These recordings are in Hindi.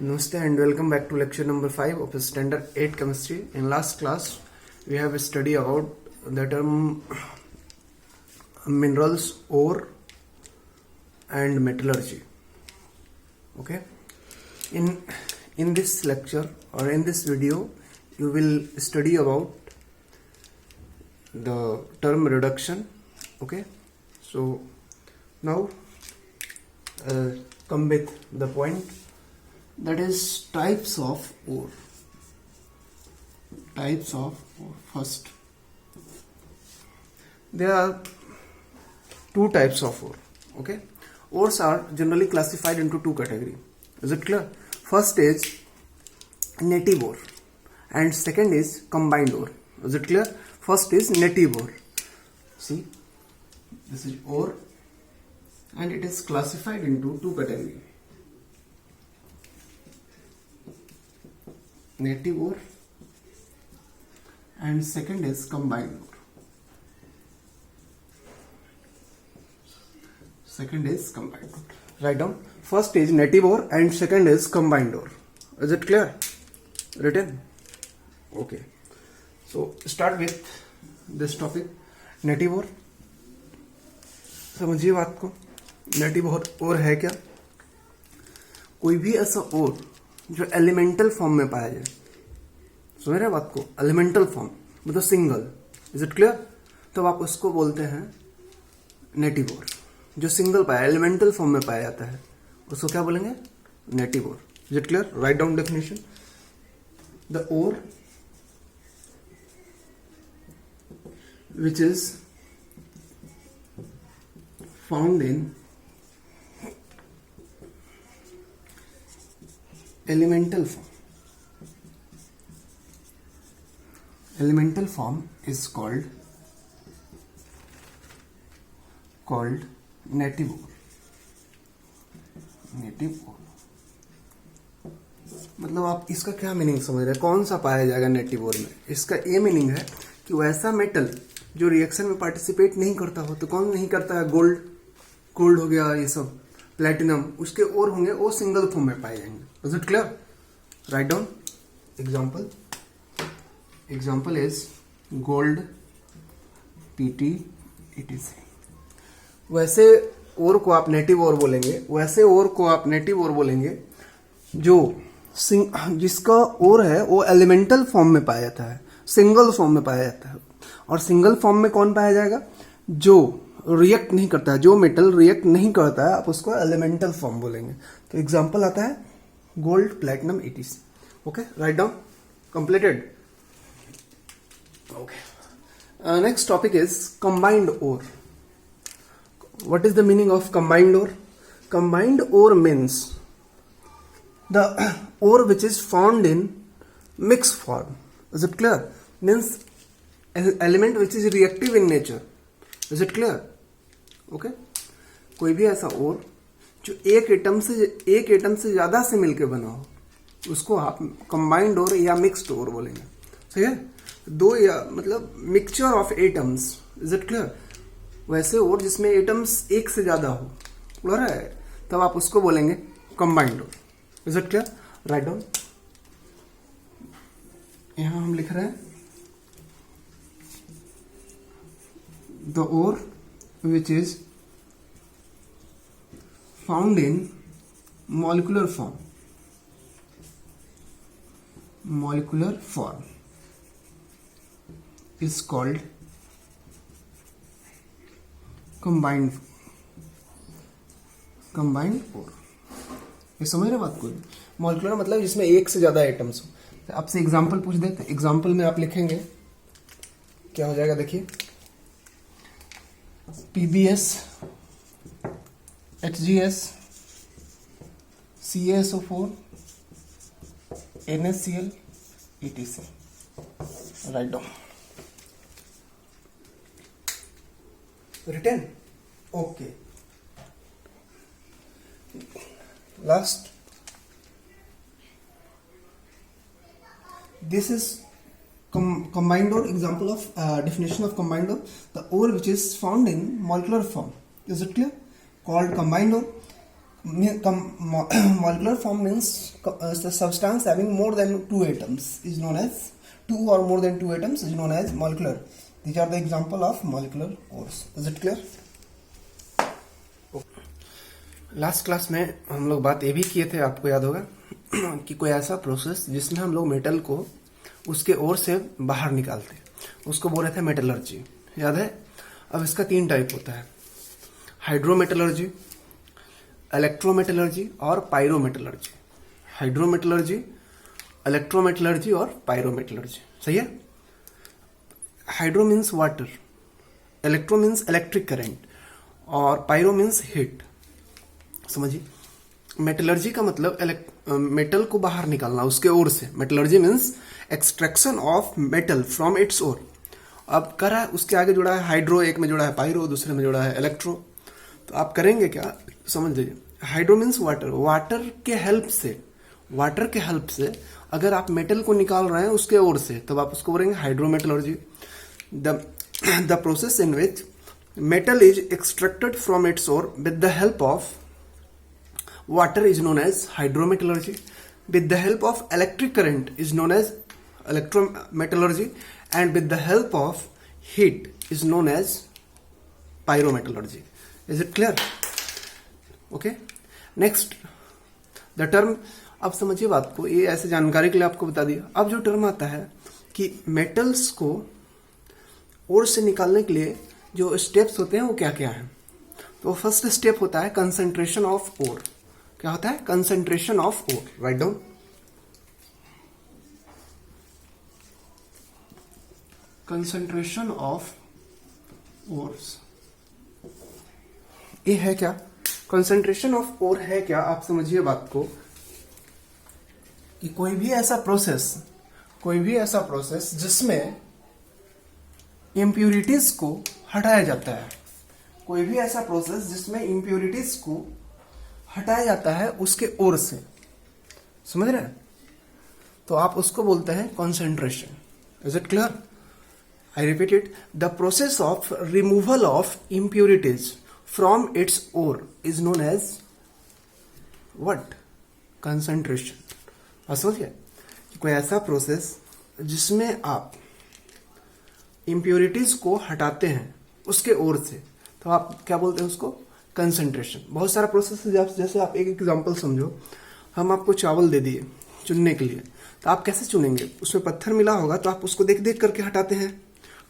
Namaste and welcome back to lecture number 5 of standard 8 chemistry. In last class we have studied about the term minerals, ore and metallurgy. Okay, in this lecture or in this video you will study about the term reduction. Okay, so now come with the point, that is types of ore. Types of ore. First, there are two types of ore. Okay, ores are generally classified into two categories. Is it clear? First is native ore and second is combined ore. Is it clear? First is native ore. See, this is ore and it is classified into two categories. Native ore and second is combined ore. Second is combined ore. Write down. First is native ore and second is combined ore. Is it clear? Written? Okay. So start with this topic, native ore. समझिए बात को. नेटिव ore है क्या? कोई भी ऐसा ore जो एलिमेंटल फॉर्म में पाया जाए. समझ रहे बात को? एलिमेंटल फॉर्म मतलब सिंगल. Is it clear? तो आप उसको बोलते हैं नेटिव ओर. जो सिंगल पाया, एलिमेंटल फॉर्म में पाया जाता है, उसको क्या बोलेंगे? Native ore. Is it clear? Write down definition. The ore which is found in elemental form. Elemental form is called native ore. Native ore मतलब आप इसका क्या मीनिंग समझ रहे हैं? कौन सा पाया जाएगा नेटिव ओर में? इसका ये मीनिंग है कि वैसा मेटल जो रिएक्शन में पार्टिसिपेट नहीं करता हो. तो कौन नहीं करता है? गोल्ड हो गया, ये सब प्लेटिनम, उसके ओर होंगे, वो सिंगल फॉर्म में पाए जाएंगे. Is it clear? Write down example. Example is gold, PT, ETC. वैसे ओर को आप नेटिव ओर बोलेंगे, वैसे ओर को आप नेटिव ओर बोलेंगे जो जिसका ओर है वो एलिमेंटल फॉर्म में पाया जाता है, सिंगल फॉर्म में पाया जाता है. और सिंगल फॉर्म में कौन पाया जाएगा? जो रिएक्ट नहीं करता है, जो मेटल रिएक्ट नहीं करता है, आप उसको एलिमेंटल फॉर्म बोलेंगे. तो एग्जांपल आता है gold, platinum, ETC. Okay, write down. Completed. Okay, next topic is combined ore. What is the meaning of combined ore? Combined ore means the ore which is found in mix form. Is it clear? Means element which is reactive in nature. Is it clear? Okay, कोई भी ऐसा ओर जो एक एटम से ज्यादा से मिलकर बना हो, उसको आप कंबाइंड ओर या मिक्स्ड ओर बोलेंगे. सही है? दो या मतलब mixture of atoms. Is it clear? वैसे ओर जिसमें एटम्स एक से ज्यादा हो, क्लियर है, तब आप उसको बोलेंगे combined ore. Is it clear? Write down. यहां हम लिख रहे हैं the ore which is found in molecular form is called combined ore. ये समझ रहे बात को? मॉलिक्यूलर मतलब जिसमें एक से ज्यादा एटम्स हो. आपसे एग्जांपल पूछ देते. एग्जांपल में आप लिखेंगे, क्या हो जाएगा? देखिए, PbS, HgS, CaSO4, NaCl, ETC. Write down. Written? Okay. Last. This is combined ore. Example of definition of combined ore: the ore which is found in molecular form. Is it clear? Called combined ore. Molecular form means the substance having more than two atoms is known as, two or more than two atoms is known as molecular. These are the example of molecular ores. Is it clear? Last class में हम लोग बात ये भी किए थे, आपको याद होगा कि कोई ऐसा प्रोसेस जिसमें हम लोग मेटल को उसके ओर से बाहर निकालते हैं, उसको बोल रहे थे मेटलर्जी, याद है? अब इसका 3 टाइप होता है, हाइड्रोमेटलर्जी, इलेक्ट्रोमेटलर्जी और पायरोमेटलर्जी। हाइड्रोमेटलर्जी, इलेक्ट्रोमेटलर्जी और पायरोमेटलर्जी, सही है? Hydro means water, electro means electric current और पायरो मीन्स हीट। समझिए, मेटलर्जी का मतलब मेटल को बाहर निकालना उसके ओर से। Metallurgy means extraction of metal from its ore. अब कर रहा है, उसके आगे जुड़ा है हाइड्रो, एक में जुड़ा है पायरो, दूसरे में जुड़ा है इलेक्ट्रो। तो आप करेंगे क्या, समझ लीजिए। हाइड्रो मीन्स वाटर, वाटर के हेल्प से अगर आप मेटल को निकाल रहे हैं उसके ओर से, तब आप उसको बोलेंगे hydrometallurgy. The process in which metal is extracted from its ore with the help of water is known as hydrometallurgy. With the help of electric current is known as electrometallurgy, and with the help of heat is known as pyrometallurgy. Is it clear? Okay. Next, the term, अब समझिए बात को, ये ऐसे जानकारी के लिए आपको बता दिया। अब जो टर्म आता है कि मेटल्स को ओर से निकालने के लिए जो स्टेप्स होते हैं वो क्या क्या है, तो फर्स्ट स्टेप होता है कंसंट्रेशन ऑफ ओर। क्या होता है? Concentration of ore. Write down, concentration of ores. ये है क्या? कंसंट्रेशन ऑफ ओर है क्या? आप समझिए बात को कि कोई भी ऐसा प्रोसेस जिसमें इम्प्यूरिटीज को हटाया जाता है, कोई भी ऐसा प्रोसेस जिसमें इम्प्यूरिटीज को हटाया जाता है उसके ओर से, समझ रहे हैं? तो आप उसको बोलते हैं concentration. Is it clear? I repeat it, the process of removal of impurities from its ore is known as what? Concentration. समझिए, कोई ऐसा प्रोसेस जिसमें आप इम्प्योरिटीज को हटाते हैं उसके ओर से, तो आप क्या बोलते हैं उसको? कंसंट्रेशन। बहुत सारा प्रोसेस है, जैसे आप एक एग्जांपल समझो, हम आपको चावल दे दिए चुनने के लिए, तो आप कैसे चुनेंगे? उसमें पत्थर मिला होगा तो आप उसको देख देख करके हटाते हैं,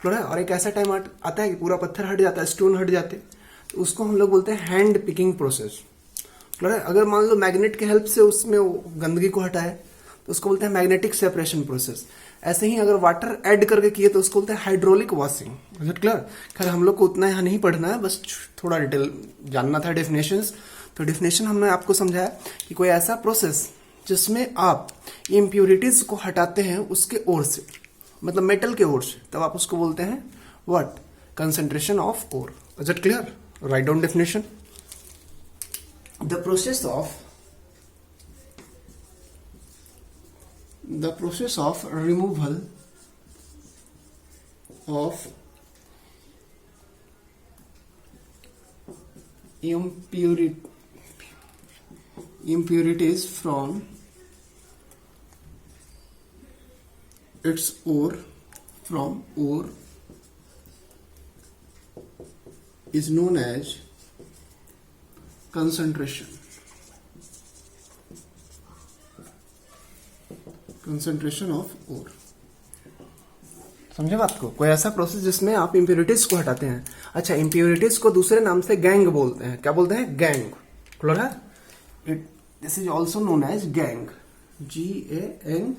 और एक ऐसा टाइम आता है कि पूरा पत्थर हट जाता है, स्टोन हट जाते हैं, तो उसको हम लोग बोलते हैं हैंड पिकिंग प्रोसेस। अगर मान लो मैग्नेट के हेल्प से उसमें गंदगी को हटाए तो उसको बोलते हैं मैग्नेटिक सेपरेशन प्रोसेस। ऐसे ही अगर वाटर ऐड करके किए तो उसको बोलते हैं hydraulic washing. Is it clear? खैर हम लोग को उतना यहाँ नहीं पढ़ना है, बस थोड़ा डिटेल जानना था डेफिनेशंस। तो डेफिनेशन हमने आपको समझाया कि कोई ऐसा प्रोसेस जिसमें आप इम्प्यूरिटीज को हटाते हैं उसके ओर से, मतलब मेटल के ओर से, तब आप उसको बोलते हैं what? Concentration of ore. Is it clear? Write down definition. The process of removal of impurities from its ore is known as concentration. Concentration of ore. समझे बात को? कोई ऐसा प्रोसेस जिसमें आप इम्प्योरिटीज को हटाते हैं। अच्छा, इम्प्योरिटीज को दूसरे नाम से गैंग बोलते हैं। क्या बोलते हैं? गैंग। क्लियर है? This is also known as gangue, GANGUE,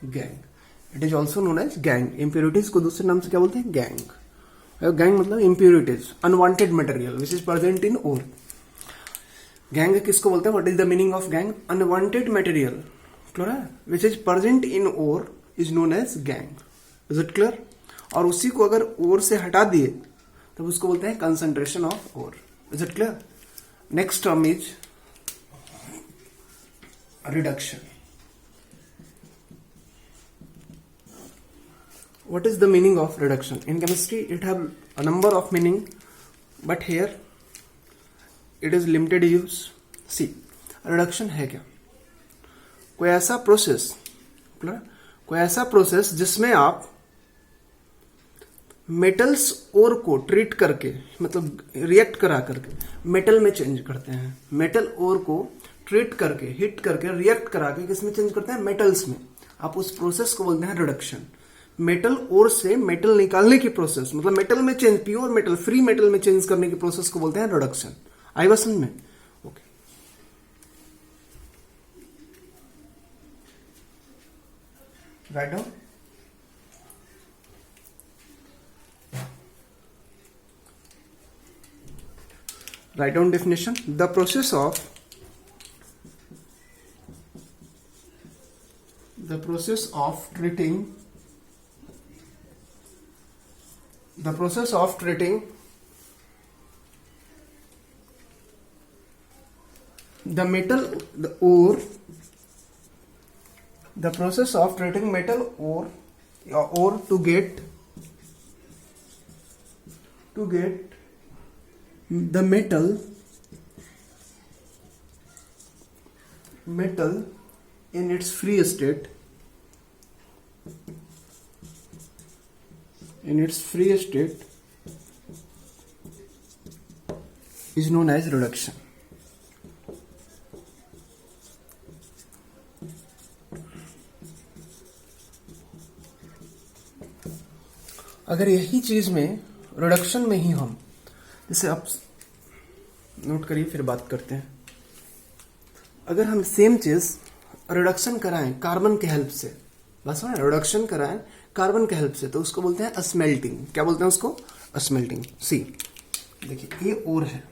gangue. It is also known as gangue. Impurities को दूसरे नाम से क्या बोलते हैं? गैंग। गैंग मतलब impurities, unwanted material which is present in ore. Gangue किसको बोलते हैं? What is the meaning of gangue? Unwanted material, clear, which is present in ore is known as gangue. Is it clear? और उसी को अगर ओर से हटा दिए तब उसको बोलते हैं concentration of ore. Is it clear? Next term is reduction. What is the meaning of reduction? In chemistry, it have a number of meaning, but here it is limited use. See, reduction है क्या? कोई ऐसा प्रोसेस जिसमें आप मेटल्स ओर को ट्रीट करके, मतलब रिएक्ट करा करके मेटल में चेंज करते हैं। मेटल ओर को ट्रीट करके, हिट करके, रिएक्ट करा के किसमें चेंज करते हैं? मेटल्स में। आप उस प्रोसेस को बोलते हैं रिडक्शन। मेटल ओर से मेटल निकालने की प्रोसेस, मतलब मेटल में change, pure metal, free metal में चेंज करने की प्रोसेस को बोलते हैं रिडक्शन। आई बात समझ में? Okay, write down. Write down definition. The process of treating the process of treating the metal ore, the process of treating metal ore to get the metal in its free state, is known as reduction. अगर यही चीज में, रिडक्शन में ही हम, जैसे आप नोट करिए, फिर बात करते हैं। अगर हम सेम चीज रिडक्शन कराएं कार्बन के हेल्प से, बस ना, रिडक्शन कराएं कार्बन के हेल्प से, तो उसको बोलते हैं स्मेल्टिंग। क्या बोलते हैं उसको? स्मेल्टिंग। सी, देखिए ये ओर है,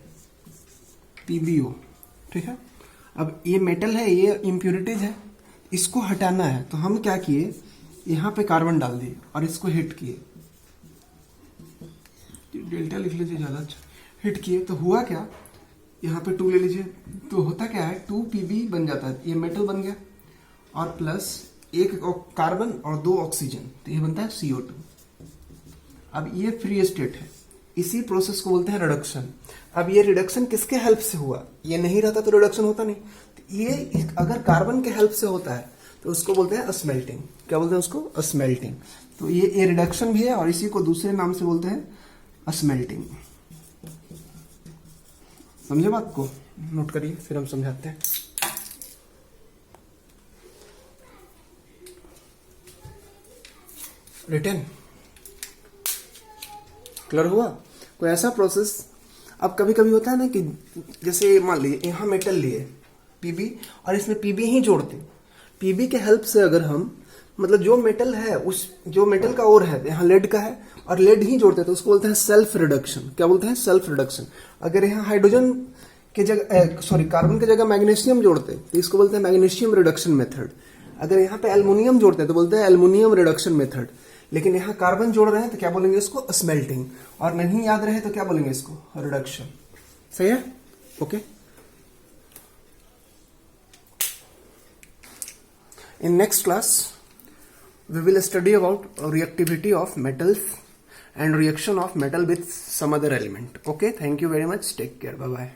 PbO, ठीक है। अब ये मेटल है, ये इम्प्योरिटीज है, इसको हटाना है, तो हम क्या किए, यहाँ पे कार्बन डाल दिए और इसको हिट किए। डेल्टा लिख लीजिए, ज्यादा अच्छा। हिट किए तो हुआ क्या, यहाँ पे 2 ले लीजिए, तो होता क्या है, 2Pb बन जाता है, ये मेटल बन गया, और प्लस 1 कार्बन और 2 ऑक्सीजन, तो ये बनता है CO2। अब ये फ्री स्टेट है, इसी प्रोसेस को बोलते हैं रिडक्शन। अब ये रिडक्शन किसके हेल्प से हुआ? ये नहीं रहता तो रिडक्शन होता नहीं। तो ये अगर कार्बन के हेल्प से होता है तो उसको बोलते हैं स्मेल्टिंग। क्या बोलते हैं उसको? स्मेल्टिंग। तो ये रिडक्शन भी है, और इसी को दूसरे नाम से बोलते हैं स्मेल्टिंग। समझे बात को? नोट करिए, फिर हम समझाते हैं। रिटर्न क्लियर हुआ? कोई ऐसा प्रोसेस, अब कभी कभी होता है ना कि जैसे मान लीजिए यहाँ मेटल लिए Pb, और इसमें Pb ही जोड़ते, Pb के हेल्प से अगर हम, मतलब जो मेटल है, उस जो मेटल का ओर है, यहाँ लेड का है, और लेड ही जोड़ते हैं, तो उसको बोलते हैं सेल्फ रिडक्शन। क्या बोलते हैं? Self reduction. अगर यहाँ हाइड्रोजन के जगह, कार्बन की जगह मैग्नीशियम जोड़ते हैं, तो इसको बोलते हैं मैग्नीशियम रिडक्शन मेथड। अगर यहाँ पे एल्युमिनियम जोड़ते हैं तो बोलते हैं एल्युमिनियम रिडक्शन मेथड। लेकिन यहाँ कार्बन जोड़ रहे हैं तो क्या बोलेंगे इसको? स्मेल्टिंग। और नहीं याद रहे तो क्या बोलेंगे इसको? रिडक्शन। सही है? Okay. In next class, we will study about reactivity of metals and reaction of metal with some other element. Okay, thank you very much. Take care. Bye bye.